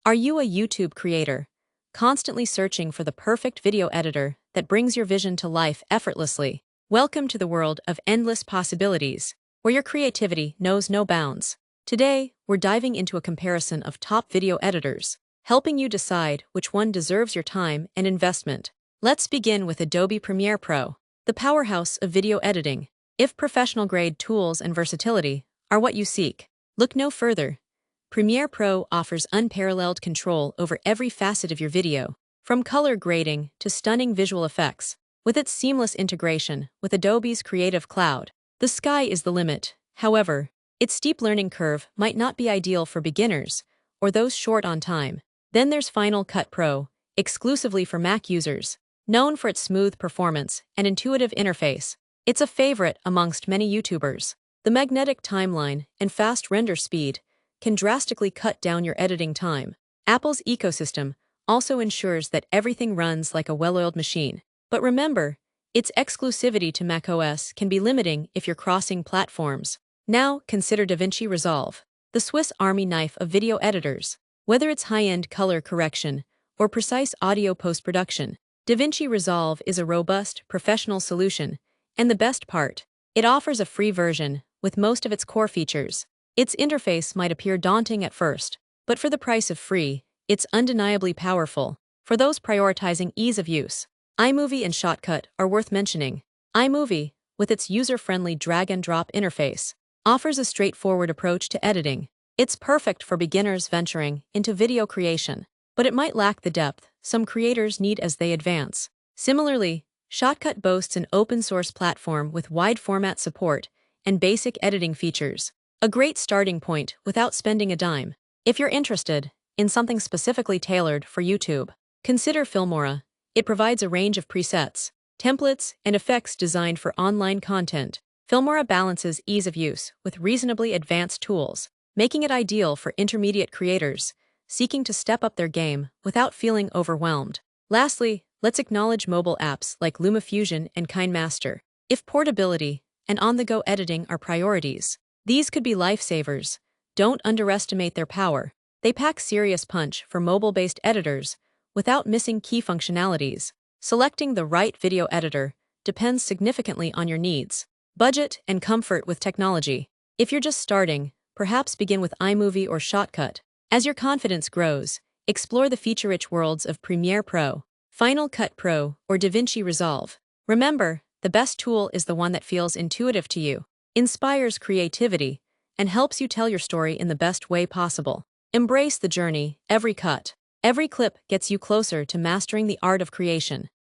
Are you a YouTube creator, constantly searching for the perfect video editor that brings your vision to life effortlessly? Welcome to the world of endless possibilities, where your creativity knows no bounds. Today, we're diving into a comparison of top video editors, helping you decide which one deserves your time and investment. Let's begin with Adobe Premiere Pro, the powerhouse of video editing. If professional-grade tools and versatility are what you seek, look no further. Premiere Pro offers unparalleled control over every facet of your video, from color grading to stunning visual effects. With its seamless integration with Adobe's Creative Cloud, the sky is the limit. However, its steep learning curve might not be ideal for beginners or those short on time. Then there's Final Cut Pro, exclusively for Mac users. Known for its smooth performance and intuitive interface, it's a favorite amongst many YouTubers. The magnetic timeline and fast render speed can drastically cut down your editing time. Apple's ecosystem also ensures that everything runs like a well-oiled machine. But remember, its exclusivity to macOS can be limiting if you're crossing platforms. Now, consider DaVinci Resolve, the Swiss Army knife of video editors. Whether it's high-end color correction or precise audio post-production, DaVinci Resolve is a robust, professional solution. And the best part, it offers a free version with most of its core features. Its interface might appear daunting at first, but for the price of free, it's undeniably powerful. For those prioritizing ease of use, iMovie and Shotcut are worth mentioning. iMovie, with its user-friendly drag-and-drop interface, offers a straightforward approach to editing. It's perfect for beginners venturing into video creation, but it might lack the depth some creators need as they advance. Similarly, Shotcut boasts an open-source platform with wide-format support and basic editing features. A great starting point without spending a dime. If you're interested in something specifically tailored for YouTube, consider Filmora. It provides a range of presets, templates, and effects designed for online content. Filmora balances ease of use with reasonably advanced tools, making it ideal for intermediate creators seeking to step up their game without feeling overwhelmed. Lastly, let's acknowledge mobile apps like LumaFusion and KineMaster. If portability and on-the-go editing are priorities, these could be lifesavers. Don't underestimate their power. They pack serious punch for mobile-based editors without missing key functionalities. Selecting the right video editor depends significantly on your needs, budget, and comfort with technology. If you're just starting, perhaps begin with iMovie or Shotcut. As your confidence grows, explore the feature-rich worlds of Premiere Pro, Final Cut Pro, or DaVinci Resolve. Remember, the best tool is the one that feels intuitive to you, inspires creativity, and helps you tell your story in the best way possible. Embrace the journey. Every cut, every clip gets you closer to mastering the art of creation.